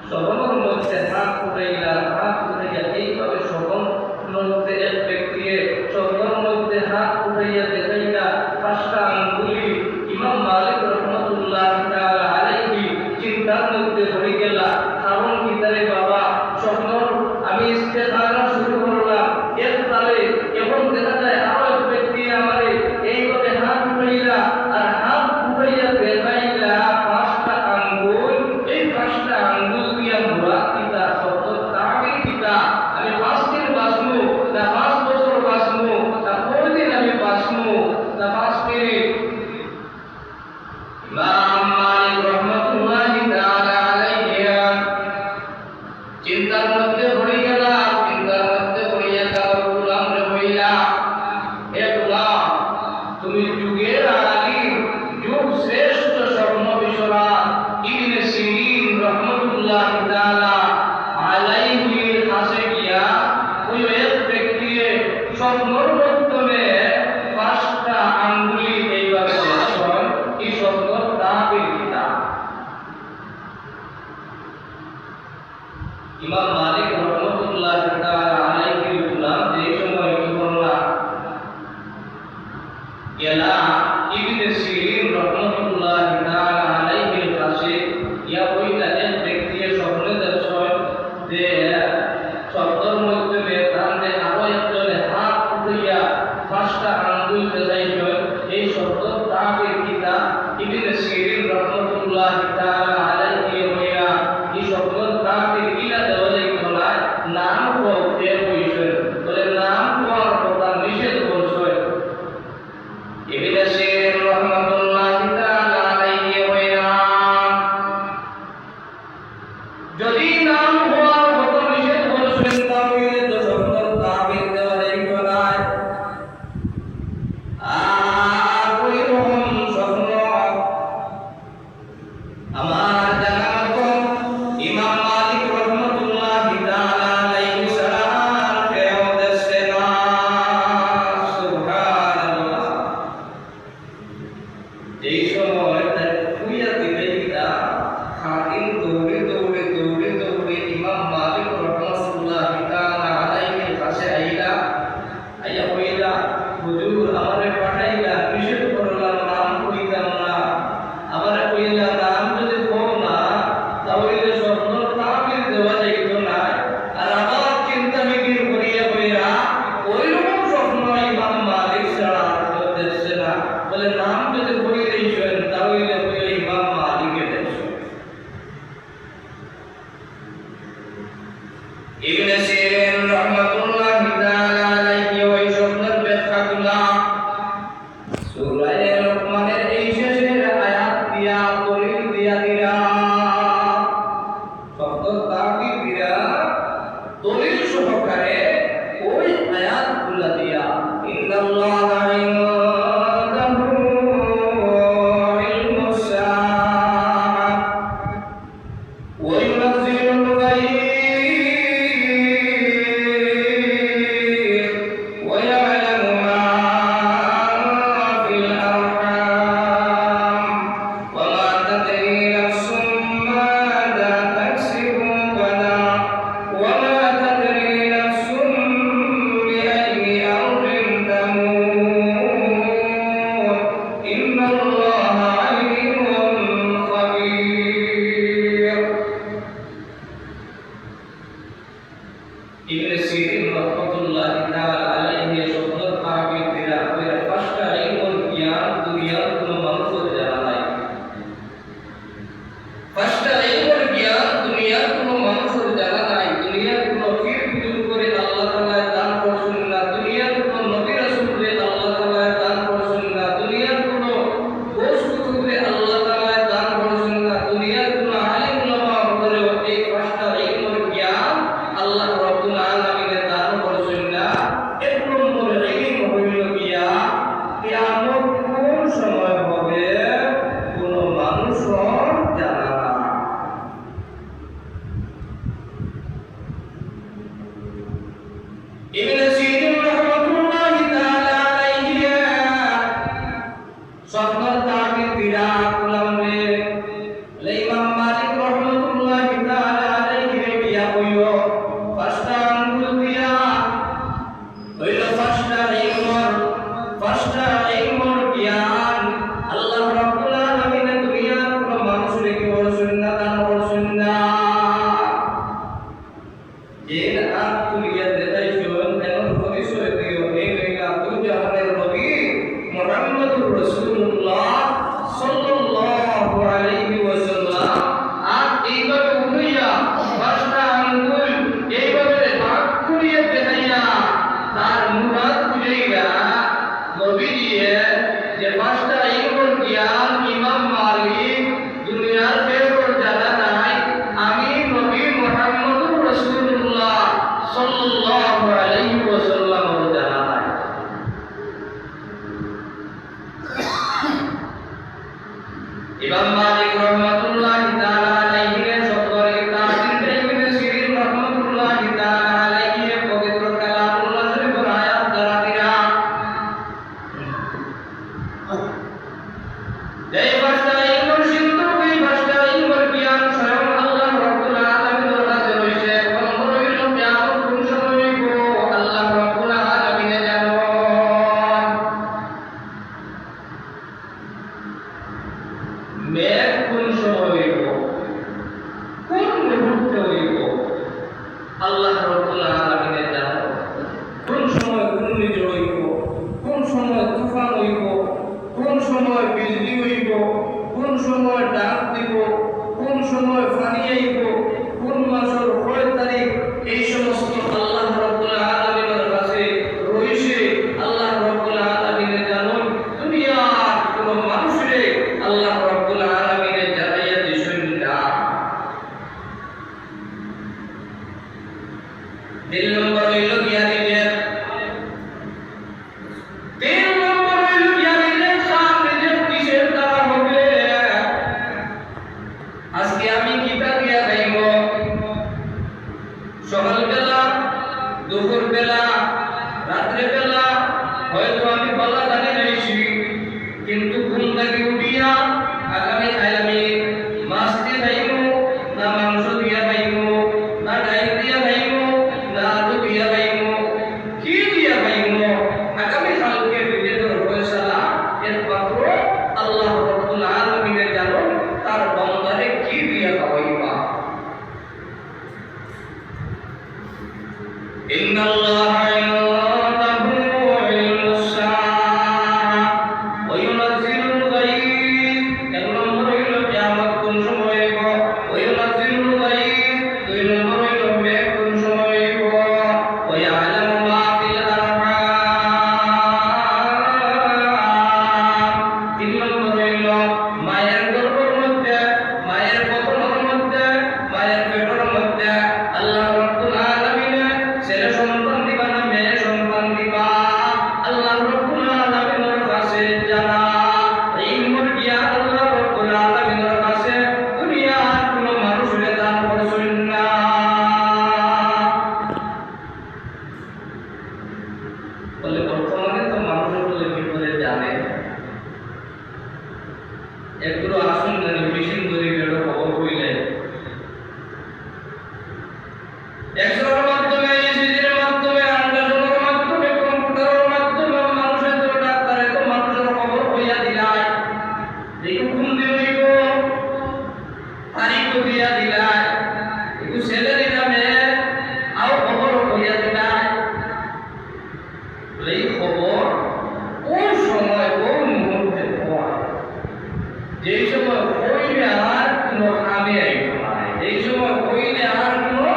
সকলের মধ্যে হাত উঠাইয়া এইভাবে সকলের মধ্যে এক ব্যক্তি সকলের মধ্যে হাত উঠাইয়া দেখাইলা পাঁচটা আঙ্গুলি। ইমাম মালিক রহমতুল্লাহ তাআলা আলাইহি চিন্তার মধ্যে পড়ে গেলা, কারণ কি তারে বাবা স্বপ্ন আমি ইস্তেখারা শুরু করলাম এর তালে এখন দেখা যায় আরো এক ব্যক্তি আমারে এইভাবে হাত উঠাইলা আর হাত উঠাইয়া দেখাইলা পাঁচটা আঙ্গুল। এই পাঁচটা আঙ্গুল দিয়া মুরাদ কিতা শব্দ তাবির কিতা আমি 5 দিন বাঁচবো না 5 বছর বাঁচবো না 4 দিন আমি বাঁচবো না 5 মিনিট। ইমাম মালিক রহমাতুল্লাহ তাআলা আলাইহি চিন্তার মধ্যে পড়ে গেলা, চিন্তার মধ্যে পড়িয়া তার গোলাম রে হইলা, হে গোলাম তুমি যুগের আলিম যুগ শ্রেষ্ঠ স্বপ্ন বিশরা ইবনে সিরিন রহমাতুল্লাহ তাআলা আলাইহির কাছে গিয়া ওই এক ব্যক্তি স্বপ্নের মাধ্যমে পাঁচটা আঙ্গুলি এইভাবে দেখছেন এই স্বপ্ন তাবির কিতাব। ইমাম মালিক রহমাতুল্লাহ তাআলা আলাইহির গোলাম এই সময় কি করলা গেলা ইবনে সিরিন রহমাতুল্লাহ তাআলা আলাইহির কাছে ইয়া কইলা এক ব্যক্তি স্বপ্নে দেখছেন যে স্বপ্নের মধ্যে বেদান্তে আরো একজনে হাত উঠাইয়া পাঁচটা আঙ্গুল দেখাইছেন এই শব্দ তাবির কিতাব। ইবনে সিরিন রহমাতুল্লাহ তাআলা আলাইহি হইয়া এই শব্দ তাবির কিলা দেওয়া যাইতো না, নাম বলতে হইছে বলে নাম হওয়ার কথা নিষেধ করছে। ইবনে সিরিন রহমাতুল্লাহ তাআলা আলাইহি হইয়া যদি নাম হওয়ার কথা নিষেধ করছেন তাহলে তো শব্দ তাবির দেওয়া যাইতো না। আর ওই রকম স্বপ্ন আমার জানা মতো ইমাম মালিক রহমাতুল্লাহ তাআলা আলাইহি সালাম কেউ দেখছে না। সুবহানাল্লাহ। এই সময় তার কুইয়া দিলে কিতা খাদিম দৌড়ে দৌড়ে দৌড়ে দৌড়ে ইমাম মালিক রহমাতুল্লাহ তাআলা আলাইহির কাছে আইলা, আইয়া কইলা হুজুর আমারে পাঠাইলা নিষেধ করলাম নাম কইতাম না, আমারে কইলা নাম যদি কও না তাহলে স্বপ্ন তাবির দেওয়া যাইত না। আর আমার চিন্তা মিকির করিয়া কইরা ওইরকম স্বপ্ন ইমাম মালিক ছাড়া আর কেউ দেখছে না, বলে নাম যদি কই দিয়েছেন তাহলে কইলে ইমাম মালিকে দেখছে। ইবনে সিরিন রাহমাতুল্লাহ তাআলা আলাইহি ওই স্বপ্নের ব্যাখ্যাগুলা সূরা লোকমানের এই শেষের আয়াত দিয়া দলিল দিয়া দিরা, শব্দ তাবির দিয়া দলিল সহকারে ওই আয়াতগুলা দিয়া ইন্নাল্লাহা ইনদাহু ইলমুস সাআ ওয়া ইউনাজ্জিলুল গায়ব ويعلم ما في الأرحام وما تدري نفس ماذا تكسب غدا وما تدري نفس بأي أرض تموت إن الله عليم خبير। ইবনে সিরিন রাহমাতুল্লাহ তাআলা আলাইহি শব্দের তাবির দিলা ওই পাঁচটা ইলমুল জ্ঞান দুনিয়ার কোনো মানুষের জানা নাই। পাঁচটা ইলমুল জ্ঞান দুনিয়ার কোনো মানুষের জানা নাই। দুনিয়ার কোনো পীর বুজুর্গ করে আল্লাহ তাআলা দান করছেন না, দুনিয়ার কোনো নবী রাসূলকে আল্লাহ তাআলা দান করছেন না, দুনিয়ার কোনো গোশ কুতুবে আল্লাহ তাআলা দান করছেন না, দুনিয়ার কোনো আলিম উলামা করে এই পাঁচটা ইলমুল জ্ঞান আল্লাহ রাব্বুল আলামিনের দান করছেন না। এক নম্বর ইলম হইল গিয়া কিয়ামত কোন সময় হবে কোনো মানুষের জানা না। রহমাতুল্লাহি তাআলা আলাইহি সদর তাজিল ইবনে সিরিন রহমাতুল্লাহি তাআলা আলাইহি পবিত্র কালামুল্লাহ শরীফের আয়াত দ্বারা দিরা এই ভাষা ইলমুর সিন্ধু এই ভাষা ইলমুর জ্ঞান স্বয়ং আল্লাহ রাব্বুল আলামিনের কাছে রয়েছে এবং রইল কিয়ামত কোন সময় হইব আল্লাহ রাব্বুল আলামিনে জানেন মেঘ কোন সময় হইব কোন মুহূর্তে হইব আল্লাহ রাব্বুল আলামিনে জানেন কোন সময় ঘূর্ণিঝড় হইব কোন সময় তুফান হইব কোন সময় বিজলি হইব কোন সময় ডাক দিব কোন সময় পানি আইব কোন মাসের কয় তারিখ এই সমস্ত আল্লাহ রাব্বুল আলামিনের কাছে রয়েছে আল্লাহ রাব্বুল আলামিনে জানেন দুনিয়ার কোন মানুষরে আল্লাহ রাব্বুল আলামিনে জানাইয়া দিছেন না তিন নম্বর হইল জ্ঞানীদের আজকে আমি কিতা দিয়া খাইব সকালবেলা দুপুরবেলা রাত্রেবেলা হয়তো আমি বালা জানি নাইছি কিন্তু ঘুম থেকে উঠিয়া আগামী আমি মাছ দিয়ে খাইব না মাংস দিয়া খাইব না ডাইল দিয়া খাইব না আলু দিয়া খাইব কি দিয়া খাইব আগামী কালকে নিজেদের ফয়সালা একমাত্র আল্লাহ রাব্বুল আলামিনে জানেন তার বান্দারে কি দিয়া খাওয়াইবা ইন্নাল্লাহা ইনদাহু ইলমুস সাআ ওয়া ইউনাজ্জিলুল গায়ব এক নম্বর হইল কিয়ামত কোন সময় হইব ওয়া ইউনাজ্জিলুল গায়ব দুই নম্বর হইল মেঘ কোন সময় হইব ওয়া ইয়ালামু মা ফিল আরহাম তিন নম্বর হইল মায়ের গর্ভের মধ্যে মায়ের বদনের মধ্যে মায়ের পেটের মধ্যে আল্লাহ রাব্বুল আলামিনে ছেলে সন্তান দিবা না মেয়ে সন্তান দিবা আল্লাহ রাব্বুল আলামিনের কাছে জানা এই মুরগিয়া আল্লাহ রাব্বুল আলামিনের কাছে দুনিয়ার কোনো মানুষের দান করছেন না বলে বর্তমানে তো মানুষের বলে কি করে জানে একটু আসুন জানি মেশিন ধরে বেরো খবর হইলে এক্সরের মাধ্যমে ইসিজির মাধ্যমে আল্ট্রাসাউন্ডের মাধ্যমে কম্পিউটারের মাধ্যমে মানুষের তো ডাক্তারে তো মানুষের খবর হইয়া দিলাই দেখো কোন দিন হইব তারিখ দিয়া দিলাই একটু ছেলে দিলা মেয়ে আও খবর হইয়া দিলাই এই খবর কোন সময় কোন মুহূর্তে হয় যেই সময় হইলে আর কোনো কামে আইব না যেই সময় হইলে আর কোনো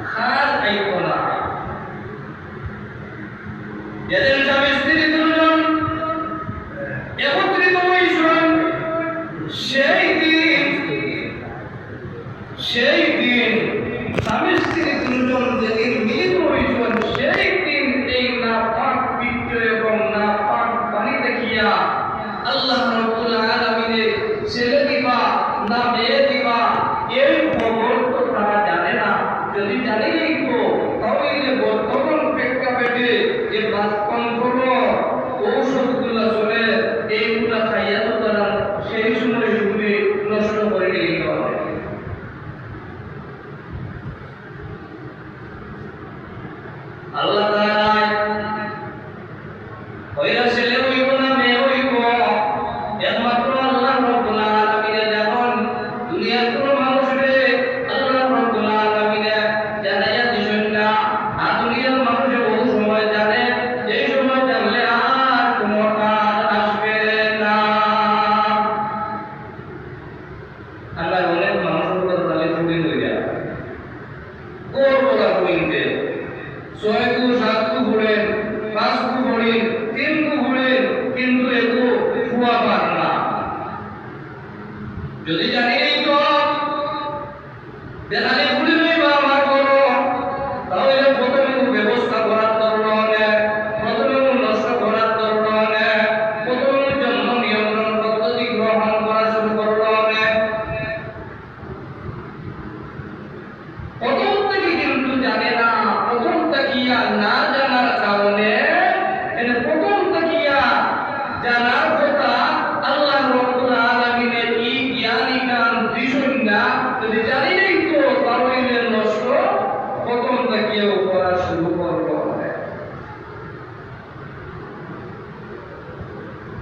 খাস আইব না যেদিন স্বামী স্ত্রী দুজন একত্রিত হইছেন সেই দিন স্বামী স্ত্রী দুজন যেদিন মিলিত হইছেন সেই দিন এই না পাক পিত্ত এবং না পাক পানি দেখিয়া আল্লাহ রাব্বুল আলামিনে ছেলে দিবা না মেয়ে দিবা এই খবর তো তারা জানে না যদি জানিলেই তো তাহলে বর্তমান প্রেক্ষাপটে যে বাস্তবগুলো ঔষধগুলো চলে এইগুলা খাইয়া তো তারা সেই সময় শুনে নষ্ট করে দিতে হবে আল্লাহ তাআলা ওইরা ছেলে হইব না মেয়ে হইব একমাত্র আল্লাহ রাব্বুল আলামিনে জানেন দুনিয়ার কোনো মানুষরে আল্লাহ রাব্বুল আলামিনে জানাইয়া দিছেন না আর দুনিয়ার মানুষে বহু সময় জানে এই সময় জানলে আর কোনো কাজ আসবে না আল্লাহ অনেক মানুষের কথা তাহলে ছুটি হয়ে যায় ওর বলা কইতে 6 কু 7 কু ঘুরেন 5 কু ঘুরেন 3 কু ঘুরেন কিন্তু এগো ফুয়া পার না যদি জানি এই তো দেখালে ঘুরে লইবা আমার করো তাহলে প্রথমে ব্যবস্থা করার দরকার প্রথমে নষ্ট করার দরকার প্রথমে জন্ম নিয়ন্ত্রণ পদ্ধতি গ্রহণ করা শুরু করলো না, যদি জানি নাই তো তাহলে নষ্ট প্রথম থেকেও করা শুরু করবো।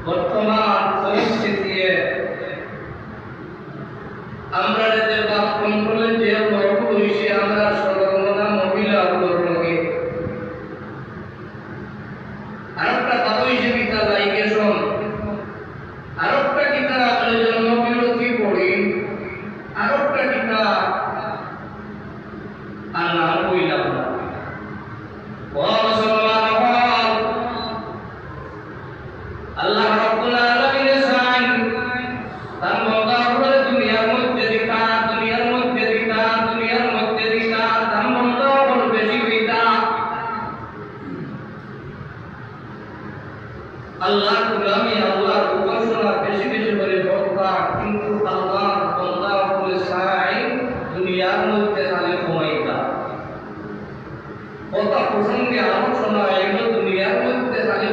বর্তমান পরিস্থিতি আমরা যে বাপ কন্ট্রোলে যে বড় হয়েছে আমরা সর্বনা মহিলা লগে আরেকটা বাবা হিসেবে তা লাইগেশন আরেকটা কিতা জন্ম বিরতি পড়ি আরেকটা কিতা আর নাম কইলাম না আল্লাহ রাব্বুল আলামিন চান তার বান্দা হলে দুনিয়ার মধ্যে দিতা তার বান্দা হল বেশি দিতা আল্লাহ গোলামি আল্লাহর উপাসনা বেশি বেশি করে করতা, কিন্তু আল্লাহ বান্দা হলে চাই দুনিয়ার মধ্যে খালি ঘুমাইতা। কথা প্রসঙ্গে আলোচনা এগুলো দুনিয়ার মধ্যে খালি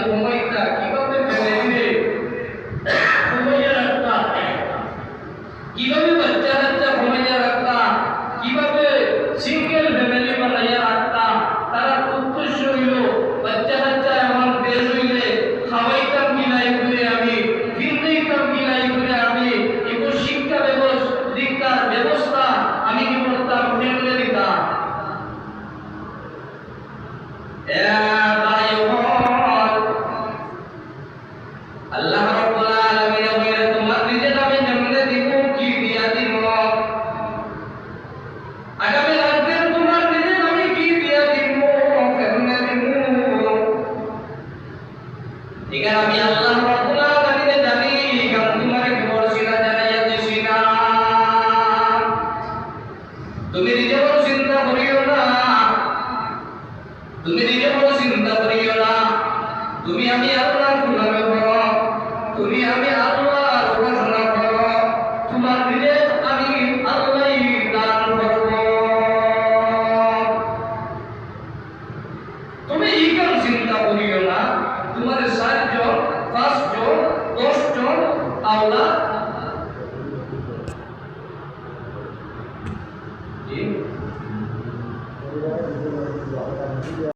ঘুমাইতা কিভাবে ফ্যামিলি ঘুমাইয়া রাখতা, কিভাবে বাচ্চা ঘুমাইয়া রাখতা, কিভাবে সিঙ্গেল ফ্যামিলি বানাইয়া রাখতা। তারা উদ্দেশ্য হইল বাচ্চা এমন বের হইলে খাওয়াইতাম মিলাই করে আমি ফিরতেইতাম মিলাই করে আমি এগুলো শিক্ষা ব্যবস্থা আমি কি করতাম ফেলে দিতাম। আল্লাহ রাব্বুল আলামিন বলে তোমার নিজের নামে জমিনে দিব কি দিয়া দিব, আগামী রাতে তোমার নিজের নামে কি দিয়া দিব কেমনে দিব। ঠিক আছে, আমি আল্লাহ রাব্বুল আলামিন জানি, কারণ তোমার কি বলছি না জানাইয়া দিছি না। তুমি নিজে বড় চিন্তা করিও না, তুমি আমি আল্লাহর গোলামি করো, তুমি আমি আল্লাহর উপাসনা করো, তোমার দিলে আমি আল্লাহই দান করব। তুমি এই কারণ চিন্তা করিও না, তোমার 7 জন 5 জন 10 জন আওলাদ